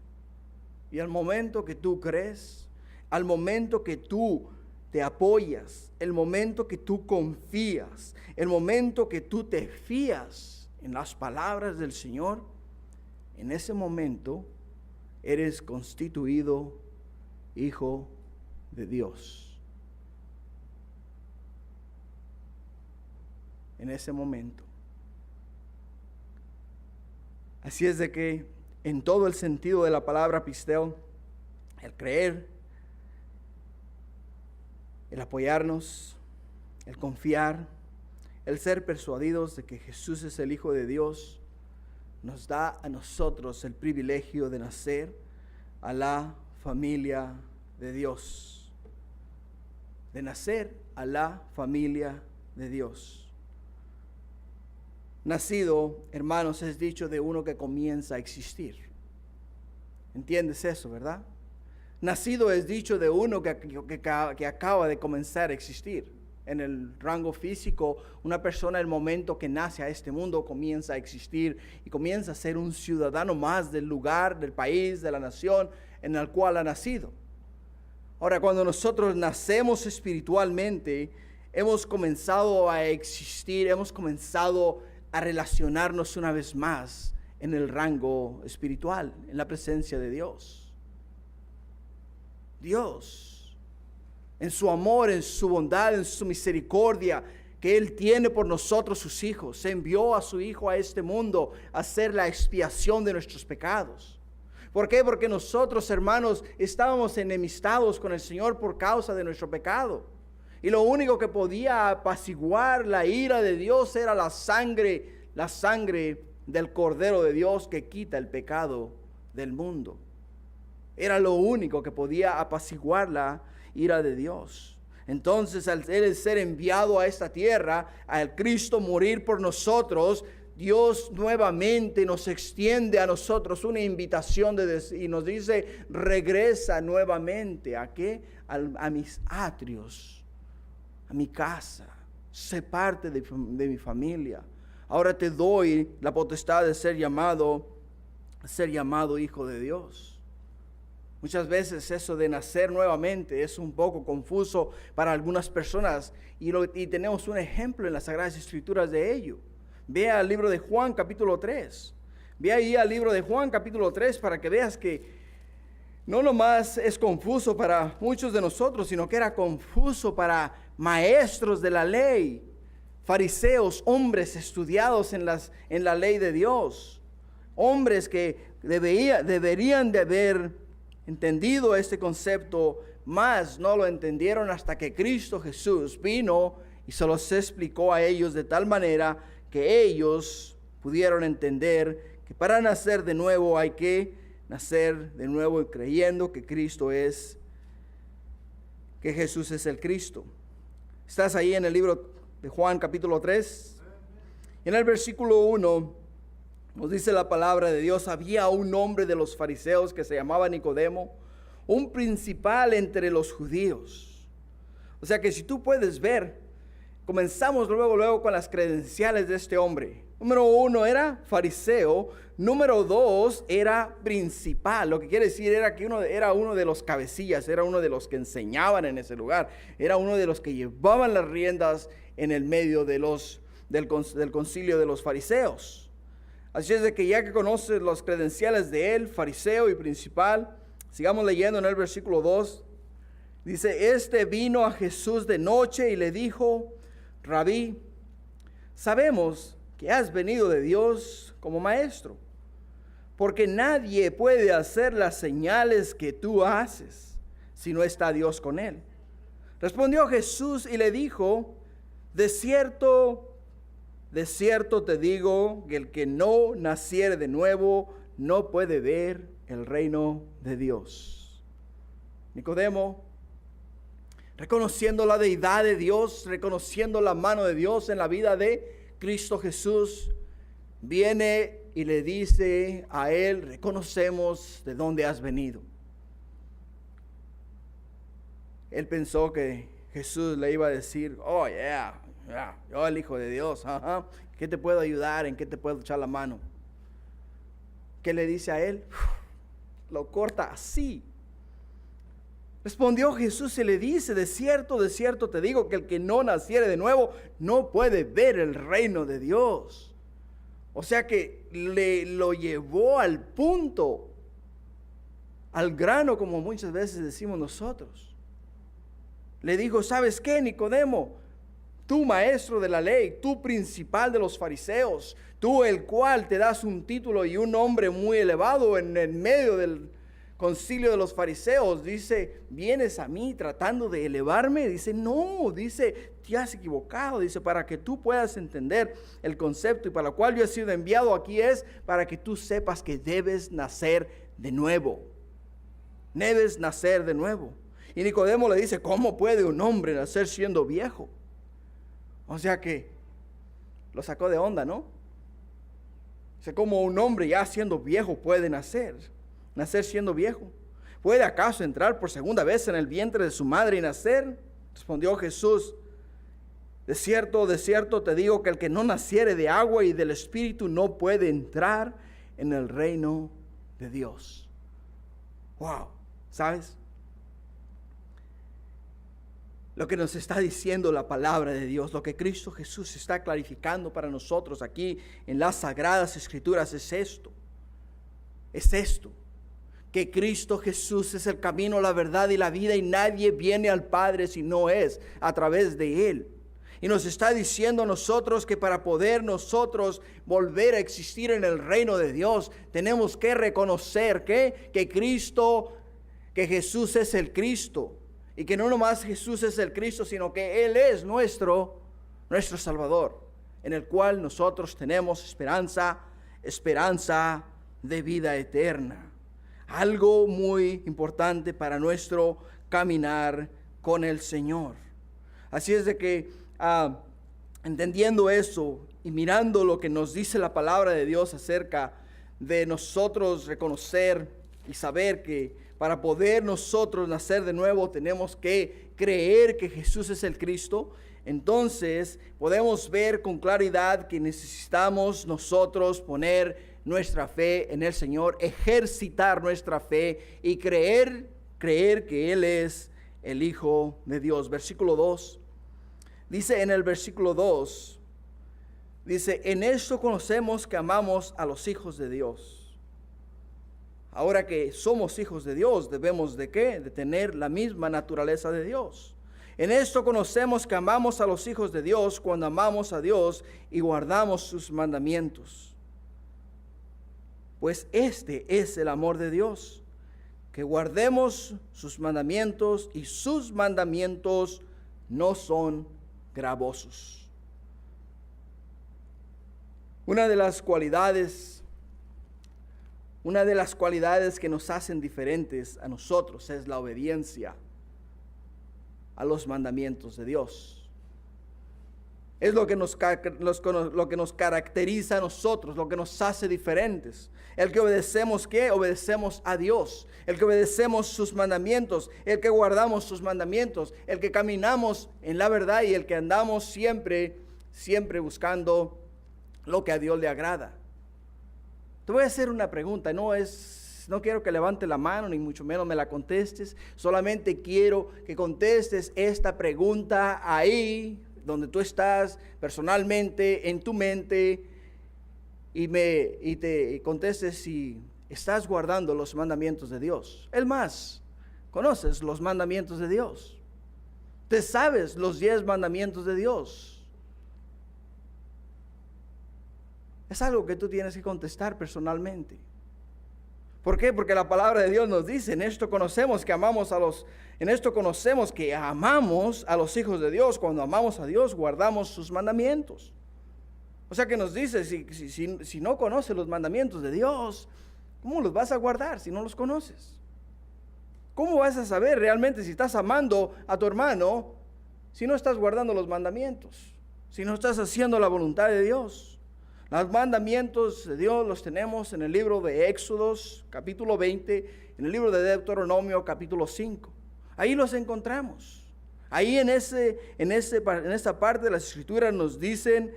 Y al momento que tú crees, al momento que tú te apoyas, el momento que tú confías, el momento que tú te fías en las palabras del Señor, en ese momento eres constituido hijo de Dios. En ese momento. Así es de que en todo el sentido de la palabra pisteo, el creer, el apoyarnos, el confiar, el ser persuadidos de que Jesús es el Hijo de Dios, nos da a nosotros el privilegio de nacer a la familia de Dios. De nacer a la familia de Dios. Nacido, hermanos, es dicho de uno que comienza a existir. ¿Entiendes eso, verdad? Nacido es dicho de uno que acaba de comenzar a existir. En el rango físico, una persona, el momento que nace a este mundo, comienza a existir y comienza a ser un ciudadano más del lugar, del país, de la nación en el cual ha nacido. Ahora, cuando nosotros nacemos espiritualmente, hemos comenzado a existir, hemos comenzado a relacionarnos una vez más en el rango espiritual, en la presencia de Dios. Dios, en su amor, en su bondad, en su misericordia que Él tiene por nosotros sus hijos, envió a su Hijo a este mundo a hacer la expiación de nuestros pecados. ¿Por qué? Porque nosotros, hermanos, estábamos enemistados con el Señor por causa de nuestro pecado. Y lo único que podía apaciguar la ira de Dios era la sangre del Cordero de Dios que quita el pecado del mundo. Era lo único que podía apaciguar la ira de Dios. Entonces, al Él ser enviado a esta tierra, al Cristo morir por nosotros, Dios nuevamente nos extiende a nosotros una invitación y nos dice: regresa nuevamente. ¿A qué? A mis atrios, a mi casa. Sé parte de mi familia. Ahora te doy la potestad de ser llamado hijo de Dios. Muchas veces eso de nacer nuevamente es un poco confuso para algunas personas, y tenemos un ejemplo en las Sagradas Escrituras de ello. Vea el libro de Juan capítulo 3. Ve ahí al libro de Juan capítulo 3 para que veas que no nomás es confuso para muchos de nosotros, sino que era confuso para maestros de la ley, fariseos, hombres estudiados en la ley de Dios, hombres que deberían de haber entendido este concepto, mas no lo entendieron hasta que Cristo Jesús vino y se los explicó a ellos de tal manera que ellos pudieron entender que para nacer de nuevo hay que nacer de nuevo creyendo que Jesús es el Cristo. ¿Estás ahí en el libro de Juan capítulo 3? En el versículo 1 nos dice la palabra de Dios: había un hombre de los fariseos que se llamaba Nicodemo, un principal entre los judíos. O sea que si tú puedes ver, comenzamos luego con las credenciales de este hombre. Número 1 era fariseo. Número 2 era principal. Lo que quiere decir era que era uno de los cabecillas, era uno de los que enseñaban en ese lugar, era uno de los que llevaban las riendas en el medio del concilio de los fariseos. Así es de que ya que conoces los credenciales de él, fariseo y principal, sigamos leyendo en el versículo 2. Dice: este vino a Jesús de noche y le dijo: Rabí, sabemos que has venido de Dios como maestro, porque nadie puede hacer las señales que tú haces si no está Dios con él. Respondió Jesús y le dijo: de cierto te digo que el que no naciere de nuevo no puede ver el reino de Dios. Nicodemo, reconociendo la deidad de Dios, reconociendo la mano de Dios en la vida de Cristo Jesús, viene y le dice a él: reconocemos de dónde has venido. Él pensó que Jesús le iba a decir: oh yeah, yo el Hijo de Dios, ¿qué te puedo ayudar? ¿En qué te puedo echar la mano? ¿Qué le dice a él? Lo corta así. Respondió Jesús y le dice: de cierto te digo que el que no naciere de nuevo no puede ver el reino de Dios. O sea que lo llevó al punto, al grano, como muchas veces decimos nosotros. Le dijo: ¿sabes qué, Nicodemo? Tú, maestro de la ley, tú, principal de los fariseos, tú, el cual te das un título y un nombre muy elevado en el medio del concilio de los fariseos, dice: ¿vienes a mí tratando de elevarme? Dice: no, dice, te has equivocado. Dice: para que tú puedas entender el concepto y para lo cual yo he sido enviado aquí es para que tú sepas que debes nacer de nuevo. Debes nacer de nuevo. Y Nicodemo le dice: ¿cómo puede un hombre nacer siendo viejo? O sea que lo sacó de onda, ¿no? O sea, ¿cómo un hombre ya siendo viejo puede nacer siendo viejo? ¿Puede acaso entrar por segunda vez en el vientre de su madre y nacer? Respondió Jesús: de cierto te digo que el que no naciere de agua y del Espíritu no puede entrar en el reino de Dios. Wow, ¿sabes? Lo que nos está diciendo la palabra de Dios, lo que Cristo Jesús está clarificando para nosotros aquí en las Sagradas Escrituras es esto. Es esto. Que Cristo Jesús es el camino, la verdad y la vida, y nadie viene al Padre si no es a través de Él. Y nos está diciendo a nosotros que para poder nosotros volver a existir en el reino de Dios, tenemos que reconocer que Jesús es el Cristo. Y que no nomás Jesús es el Cristo, sino que Él es nuestro Salvador, en el cual nosotros tenemos esperanza de vida eterna. Algo muy importante para nuestro caminar con el Señor. Así es de que entendiendo eso y mirando lo que nos dice la palabra de Dios acerca de nosotros reconocer y saber que para poder nosotros nacer de nuevo tenemos que creer que Jesús es el Cristo, entonces podemos ver con claridad que necesitamos nosotros poner nuestra fe en el Señor, ejercitar nuestra fe y creer que Él es el Hijo de Dios. Versículo 2. Dice en el versículo 2, dice, en esto conocemos que amamos a los hijos de Dios. Ahora que somos hijos de Dios, debemos ¿de qué? De tener la misma naturaleza de Dios. En esto conocemos que amamos a los hijos de Dios cuando amamos a Dios y guardamos sus mandamientos. Pues este es el amor de Dios, que guardemos sus mandamientos, y sus mandamientos no son gravosos. Una de las cualidades que nos hacen diferentes a nosotros es la obediencia a los mandamientos de Dios. Es lo que nos caracteriza a nosotros, lo que nos hace diferentes. El que obedecemos, ¿qué? Obedecemos a Dios. El que obedecemos sus mandamientos, el que guardamos sus mandamientos, el que caminamos en la verdad y el que andamos siempre buscando lo que a Dios le agrada. Te voy a hacer una pregunta, no quiero que levante la mano, ni mucho menos me la contestes. Solamente quiero que contestes esta pregunta ahí, donde tú estás personalmente, en tu mente, y te contestes si estás guardando los mandamientos de Dios. Es más, conoces los mandamientos de Dios. Te sabes los 10 mandamientos de Dios. Es algo que tú tienes que contestar personalmente. ¿Por qué? Porque la palabra de Dios nos dice, en esto conocemos que amamos a los hijos de Dios. Cuando amamos a Dios, guardamos sus mandamientos. O sea que nos dice, si no conoces los mandamientos de Dios, ¿cómo los vas a guardar si no los conoces? ¿Cómo vas a saber realmente si estás amando a tu hermano si no estás guardando los mandamientos? Si no estás haciendo la voluntad de Dios. Los mandamientos de Dios los tenemos en el libro de Éxodos, capítulo 20, en el libro de Deuteronomio, capítulo 5. Ahí los encontramos. Ahí en esta parte de las Escrituras nos dicen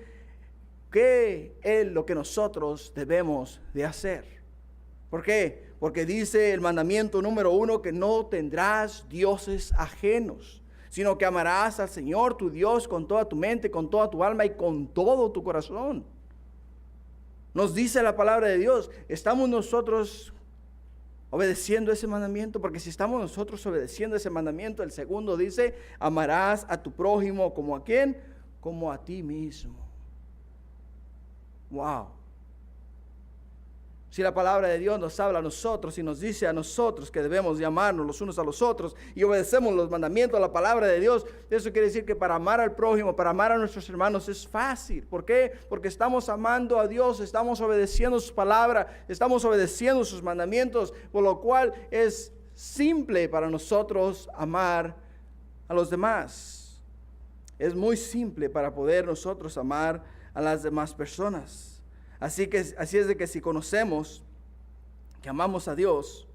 qué es lo que nosotros debemos de hacer. ¿Por qué? Porque dice el mandamiento número 1 que no tendrás dioses ajenos, sino que amarás al Señor tu Dios con toda tu mente, con toda tu alma y con todo tu corazón. Nos dice la palabra de Dios, ¿estamos nosotros obedeciendo ese mandamiento? Porque si estamos nosotros obedeciendo ese mandamiento, el segundo dice, amarás a tu prójimo como a quién, como a ti mismo. Wow. Si la palabra de Dios nos habla a nosotros y nos dice a nosotros que debemos de amarnos los unos a los otros y obedecemos los mandamientos de la palabra de Dios, eso quiere decir que para amar al prójimo, para amar a nuestros hermanos es fácil. ¿Por qué? Porque estamos amando a Dios, estamos obedeciendo su palabra, estamos obedeciendo sus mandamientos, por lo cual es simple para nosotros amar a los demás. Es muy simple para poder nosotros amar a las demás personas. Así es de que si conocemos que amamos a Dios,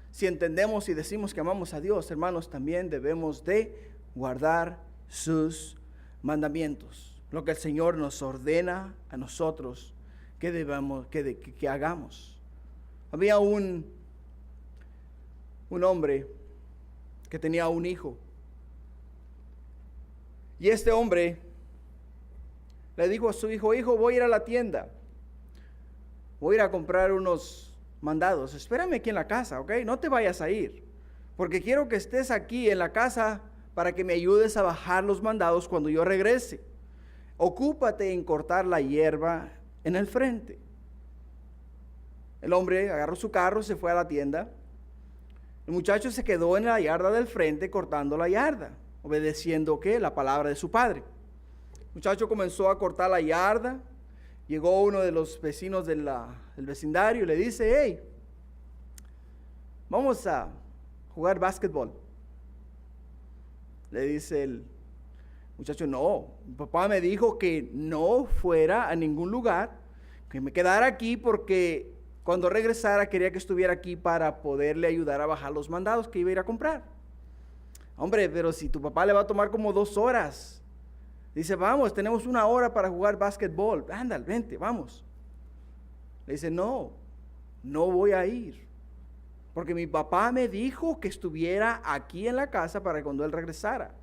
si entendemos y decimos que amamos a Dios, hermanos, también debemos de guardar sus mandamientos. Lo que el Señor nos ordena a nosotros que hagamos. Había un hombre que tenía un hijo. Y este hombre le dijo a su hijo, hijo, voy a ir a la tienda. Voy a ir a comprar unos mandados. Espérame aquí en la casa, ¿ok? No te vayas a ir. Porque quiero que estés aquí en la casa para que me ayudes a bajar los mandados cuando yo regrese. Ocúpate en cortar la hierba en el frente. El hombre agarró su carro, se fue a la tienda. El muchacho se quedó en la yarda del frente cortando la yarda, obedeciendo ¿qué? La palabra de su padre. El muchacho comenzó a cortar la yarda. Llegó uno de los vecinos del vecindario y le dice, hey, vamos a jugar básquetbol. Le dice el Muchacho, no, mi papá me dijo que no fuera a ningún lugar, que me quedara aquí porque cuando regresara quería que estuviera aquí para poderle ayudar a bajar los mandados que iba a ir a comprar. Hombre, pero si tu papá le va a tomar como 2 horas. Dice, vamos, tenemos 1 hora para jugar básquetbol. Ándale, vente, vamos. Le dice, no voy a ir. Porque mi papá me dijo que estuviera aquí en la casa para cuando él regresara.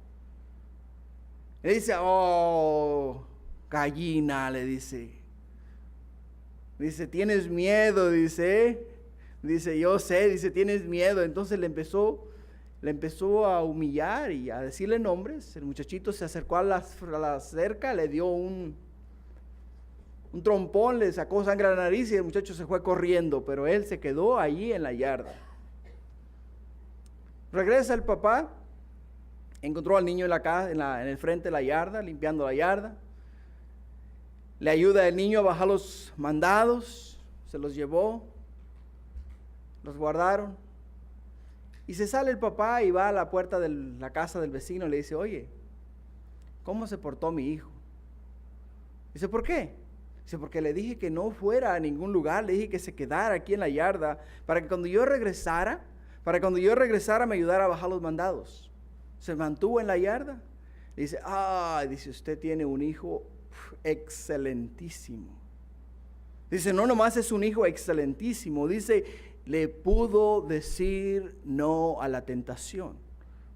Le dice, oh, gallina, le dice. Dice, tienes miedo, dice. Dice, yo sé, dice, tienes miedo. Entonces le empezó a humillar y a decirle nombres. El muchachito se acercó a la cerca, le dio un trompón, le sacó sangre a la nariz y el muchacho se fue corriendo, pero él se quedó allí en la yarda. Regresa el papá, encontró al niño en el frente de la yarda, limpiando la yarda. Le ayuda el niño a bajar los mandados, se los llevó, los guardaron. Y se sale el papá y va a la puerta de la casa del vecino y le dice, oye, ¿cómo se portó mi hijo? Dice, ¿por qué? Dice, porque le dije que no fuera a ningún lugar, le dije que se quedara aquí en la yarda para que cuando yo regresara me ayudara a bajar los mandados. Se mantuvo en la yarda. Dice, dice, usted tiene un hijo excelentísimo. Dice, no nomás es un hijo excelentísimo, dice, le pudo decir no a la tentación.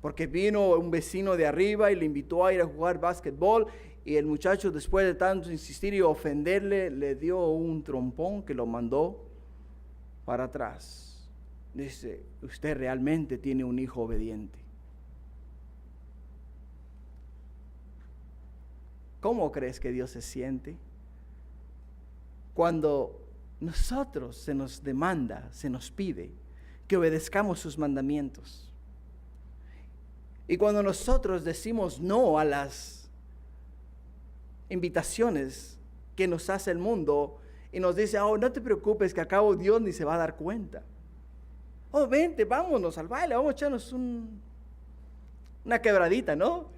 Porque vino un vecino de arriba y le invitó a ir a jugar básquetbol. Y el muchacho, después de tanto insistir y ofenderle, le dio un trompón que lo mandó para atrás. Dice, usted realmente tiene un hijo obediente. ¿Cómo crees que Dios se siente? Cuando nosotros se nos demanda, se nos pide que obedezcamos sus mandamientos. Y cuando nosotros decimos no a las invitaciones que nos hace el mundo y nos dice, no te preocupes que al cabo Dios ni se va a dar cuenta. Vente, vámonos al baile, vamos a echarnos una quebradita, ¿no?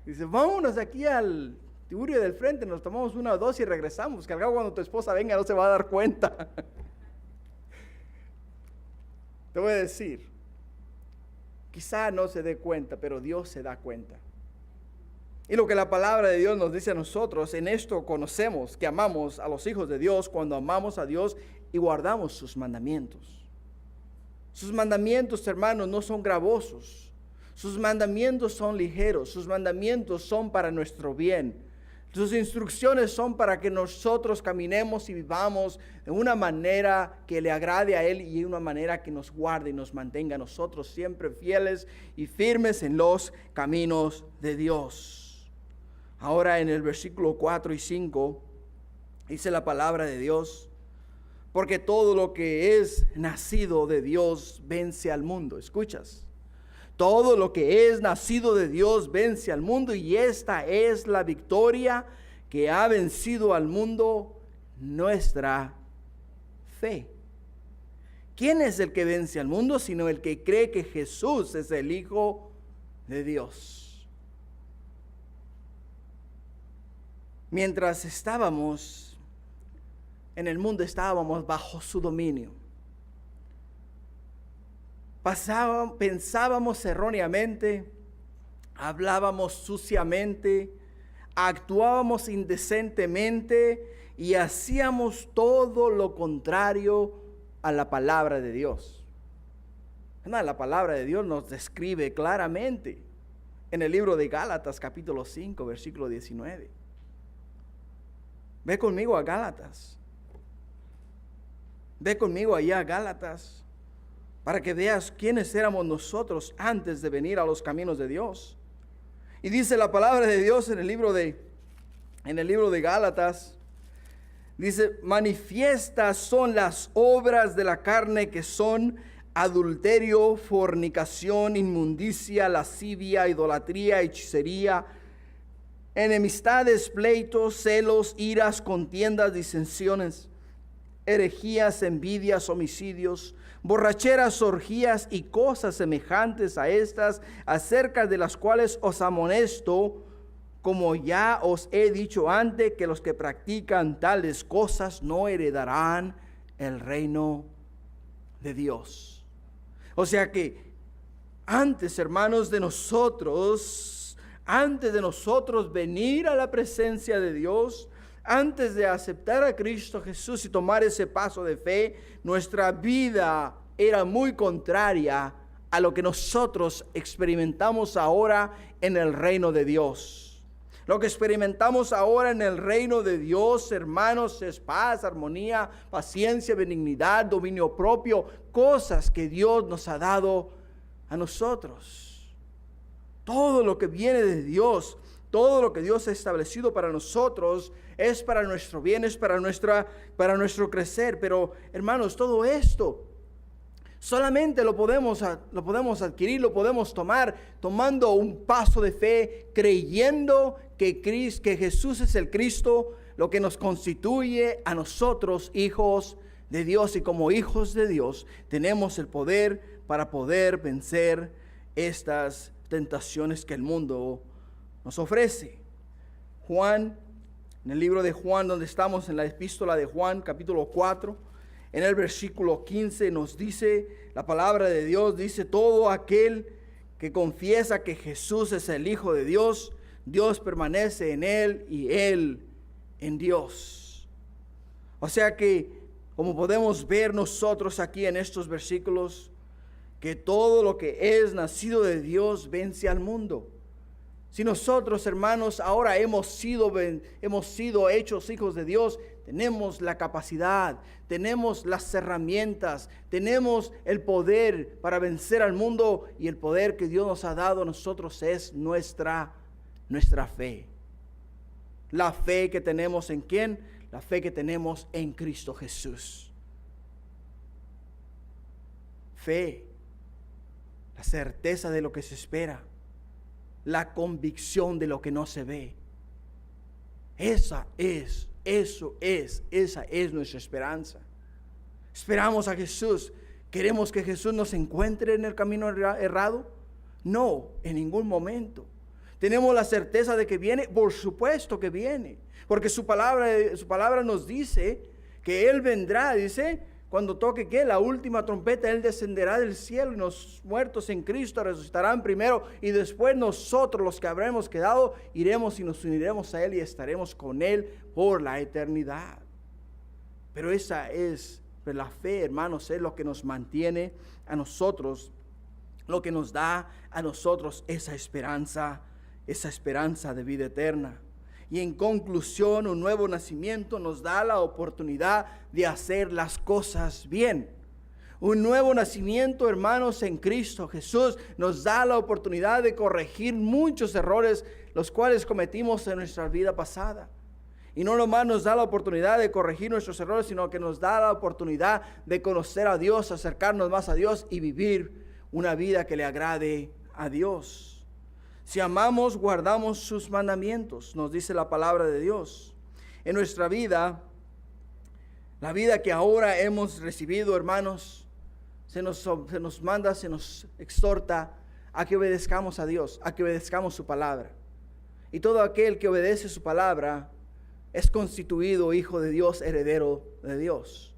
Dice, vámonos aquí al Tiburio del frente, nos tomamos 1 o 2 y regresamos, que al cabo cuando tu esposa venga no se va a dar cuenta. Te voy a decir, quizá no se dé cuenta, pero Dios se da cuenta. Y lo que la palabra de Dios nos dice a nosotros, en esto conocemos que amamos a los hijos de Dios cuando amamos a Dios y guardamos sus mandamientos. Sus mandamientos, hermanos, no son gravosos. Sus mandamientos son ligeros. Sus mandamientos son para nuestro bien. Sus instrucciones son para que nosotros caminemos y vivamos de una manera que le agrade a Él y de una manera que nos guarde y nos mantenga a nosotros siempre fieles y firmes en los caminos de Dios. Ahora en el versículo 4 y 5 dice la palabra de Dios, porque todo lo que es nacido de Dios vence al mundo. ¿Escuchas? Todo lo que es nacido de Dios vence al mundo y esta es la victoria que ha vencido al mundo, nuestra fe. ¿Quién es el que vence al mundo sino el que cree que Jesús es el Hijo de Dios? Mientras estábamos en el mundo, estábamos bajo su dominio. Pensábamos erróneamente, hablábamos suciamente, actuábamos indecentemente y hacíamos todo lo contrario a la palabra de Dios. La palabra de Dios nos describe claramente en el libro de Gálatas capítulo 5 versículo 19. Ve conmigo a Gálatas. Ve conmigo allá a Gálatas para que veas quiénes éramos nosotros antes de venir a los caminos de Dios. Y dice la palabra de Dios en el libro de Gálatas, dice, manifiestas son las obras de la carne que son adulterio, fornicación, inmundicia, lascivia, idolatría, hechicería, enemistades, pleitos, celos, iras, contiendas, disensiones, herejías, envidias, homicidios, borracheras, orgías y cosas semejantes a estas, acerca de las cuales os amonesto, como ya os he dicho antes, que los que practican tales cosas no heredarán el reino de Dios. O sea que antes, hermanos, antes de nosotros venir a la presencia de Dios, antes de aceptar a Cristo Jesús y tomar ese paso de fe, nuestra vida era muy contraria a lo que nosotros experimentamos ahora en el reino de Dios. Lo que experimentamos ahora en el reino de Dios, hermanos, es paz, armonía, paciencia, benignidad, dominio propio, cosas que Dios nos ha dado a nosotros. Todo lo que viene de Dios, todo lo que Dios ha establecido para nosotros es para nuestro bien, es para nuestro crecer. Pero, hermanos, todo esto solamente lo podemos adquirir, lo podemos tomar tomando un paso de fe, creyendo que Jesús es el Cristo, lo que nos constituye a nosotros hijos de Dios. Y como hijos de Dios tenemos el poder para poder vencer estas tentaciones que el mundo nos ofrece. Juan, en el libro de Juan, donde estamos en la epístola de Juan, capítulo 4, en el versículo 15 nos dice, la palabra de Dios dice: todo aquel que confiesa que Jesús es el Hijo de Dios, Dios permanece en él y él en Dios. O sea que, como podemos ver nosotros aquí en estos versículos, que todo lo que es nacido de Dios vence al mundo. Si nosotros, hermanos, ahora hemos sido hechos hijos de Dios, tenemos la capacidad, tenemos las herramientas, tenemos el poder para vencer al mundo, y el poder que Dios nos ha dado a nosotros es nuestra fe. La fe que tenemos ¿en quién? La fe que tenemos en Cristo Jesús. Fe, la certeza de lo que se espera, la convicción de lo que no se ve. Esa es nuestra esperanza. Esperamos a Jesús. ¿Queremos que Jesús nos encuentre en el camino errado? No, en ningún momento. ¿Tenemos la certeza de que viene? Por supuesto que viene, porque su palabra nos dice que Él vendrá, dice, cuando toque ¿qué? La última trompeta, Él descenderá del cielo, y los muertos en Cristo resucitarán primero, y después nosotros, los que habremos quedado, iremos y nos uniremos a Él y estaremos con Él por la eternidad. Pero esa es la fe, hermanos, es lo que nos mantiene a nosotros, lo que nos da a nosotros esa esperanza de vida eterna. Y en conclusión, un nuevo nacimiento nos da la oportunidad de hacer las cosas bien. Un nuevo nacimiento, hermanos, en Cristo Jesús nos da la oportunidad de corregir muchos errores los cuales cometimos en nuestra vida pasada. Y no nomás nos da la oportunidad de corregir nuestros errores, sino que nos da la oportunidad de conocer a Dios, acercarnos más a Dios y vivir una vida que le agrade a Dios. Si amamos, guardamos sus mandamientos, nos dice la palabra de Dios. En nuestra vida, la vida que ahora hemos recibido, hermanos, se nos manda, se nos exhorta a que obedezcamos a Dios, a que obedezcamos su palabra. Y todo aquel que obedece su palabra es constituido hijo de Dios, heredero de Dios.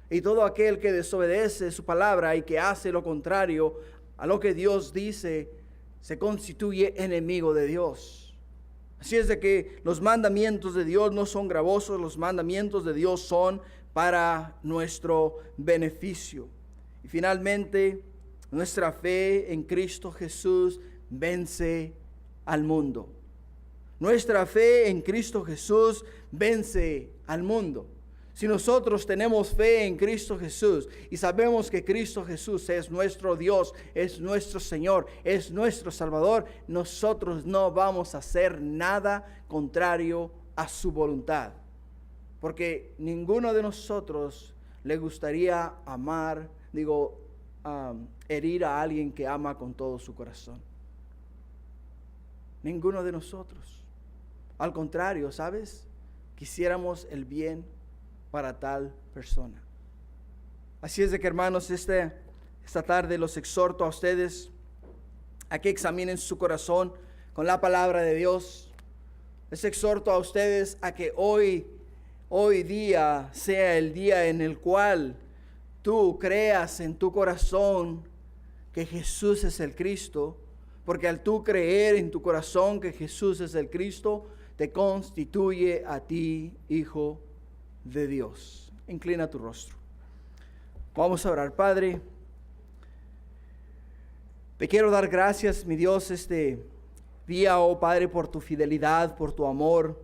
Y todo aquel que desobedece su palabra y que hace lo contrario a lo que Dios dice, se constituye enemigo de Dios. Así es de que los mandamientos de Dios no son gravosos, los mandamientos de Dios son para nuestro beneficio. Y finalmente, nuestra fe en Cristo Jesús vence al mundo. Nuestra fe en Cristo Jesús vence al mundo. Si nosotros tenemos fe en Cristo Jesús y sabemos que Cristo Jesús es nuestro Dios, es nuestro Señor, es nuestro Salvador, nosotros no vamos a hacer nada contrario a su voluntad. Porque ninguno de nosotros le gustaría herir a alguien que ama con todo su corazón. Ninguno de nosotros. Al contrario, ¿sabes? Quisiéramos el bien para tal persona. Así es de que, hermanos, esta tarde los exhorto a ustedes a que examinen su corazón con la palabra de Dios, Les exhorto a ustedes a que hoy día sea el día en el cual tú creas en tu corazón que Jesús es el Cristo, porque al tú creer en tu corazón que Jesús es el Cristo, te constituye a ti hijo de Dios. Inclina tu rostro. Vamos a orar. Padre, te quiero dar gracias, mi Dios, este día, oh Padre, por tu fidelidad, por tu amor.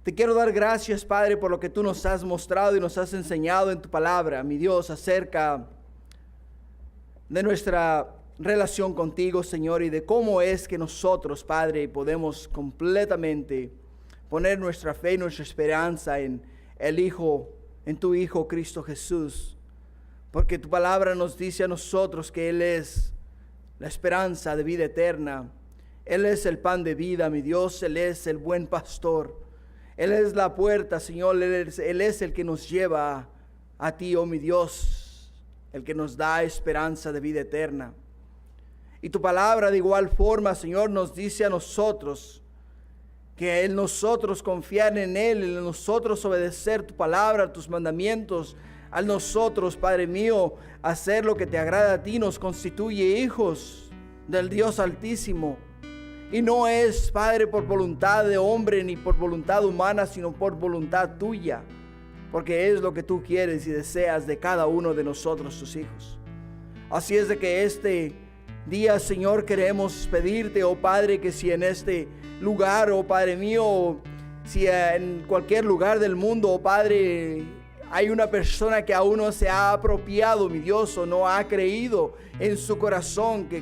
Te quiero dar gracias, Padre, por lo que tú nos has mostrado y nos has enseñado en tu palabra, mi Dios, acerca de nuestra relación contigo, Señor, y de cómo es que nosotros, Padre, podemos completamente poner nuestra fe y nuestra esperanza en tu Hijo Cristo Jesús. Porque tu palabra nos dice a nosotros que Él es la esperanza de vida eterna. Él es el pan de vida, mi Dios. Él es el buen pastor. Él es la puerta, Señor. Él es el que nos lleva a ti, oh mi Dios, el que nos da esperanza de vida eterna. Y tu palabra de igual forma, Señor, nos dice a nosotros que en nosotros confiar en Él, en nosotros obedecer tu palabra, tus mandamientos, a nosotros, Padre mío, hacer lo que te agrada a ti, nos constituye hijos del Dios Altísimo. Y no es, Padre, por voluntad de hombre ni por voluntad humana, sino por voluntad tuya, porque es lo que tú quieres y deseas de cada uno de nosotros, tus hijos. Así es de que este día, Señor, queremos pedirte, oh Padre, que si en este lugar, oh Padre mío, si en cualquier lugar del mundo, oh Padre, hay una persona que aún no se ha apropiado, mi Dios, o no ha creído en su corazón que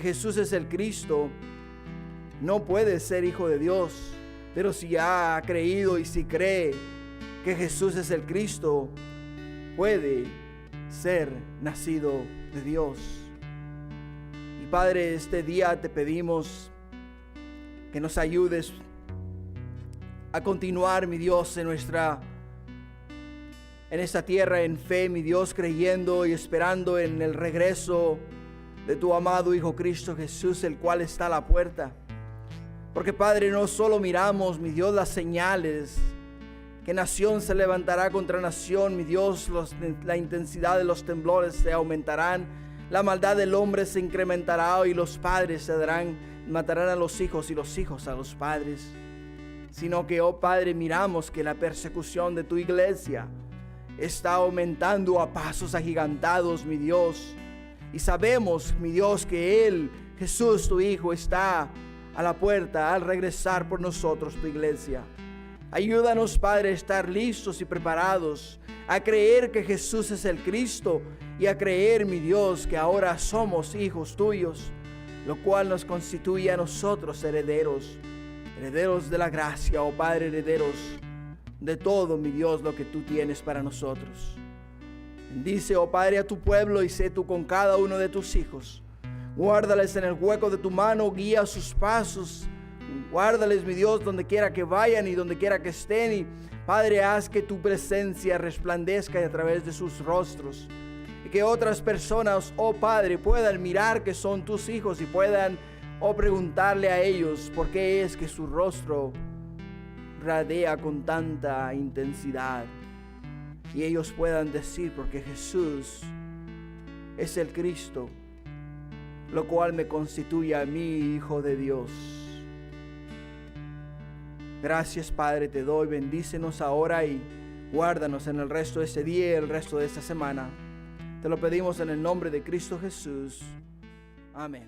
Jesús es el Cristo, no puede ser hijo de Dios. Pero si ha creído y si cree que Jesús es el Cristo, puede ser nacido de Dios. Y Padre, este día te pedimos que nos ayudes a continuar, mi Dios, en esta tierra en fe, mi Dios, creyendo y esperando en el regreso de tu amado Hijo Cristo Jesús, el cual está a la puerta. Porque, Padre, no solo miramos, mi Dios, las señales, que nación se levantará contra nación, mi Dios, la intensidad de los temblores se aumentarán, la maldad del hombre se incrementará y los padres matarán a los hijos y los hijos a los padres. Sino que, oh Padre, miramos que la persecución de tu iglesia está aumentando a pasos agigantados, mi Dios. Y sabemos, mi Dios, que Jesús, tu Hijo, está a la puerta al regresar por nosotros, tu iglesia. Ayúdanos, Padre, a estar listos y preparados, a creer que Jesús es el Cristo y a creer, mi Dios, que ahora somos hijos tuyos, lo cual nos constituye a nosotros herederos de la gracia, oh Padre, herederos de todo, mi Dios, lo que tú tienes para nosotros. Bendice, oh Padre, a tu pueblo y sé tú con cada uno de tus hijos. Guárdales en el hueco de tu mano, guía sus pasos. Guárdales, mi Dios, donde quiera que vayan y donde quiera que estén. Y Padre, haz que tu presencia resplandezca a través de sus rostros. Y que otras personas, oh Padre, puedan mirar que son tus hijos y puedan, preguntarle a ellos por qué es que su rostro radea con tanta intensidad. Y ellos puedan decir, porque Jesús es el Cristo, lo cual me constituye a mí hijo de Dios. Gracias, Padre, te doy. Bendícenos ahora y guárdanos en el resto de este día y el resto de esta semana. Te lo pedimos en el nombre de Cristo Jesús. Amén.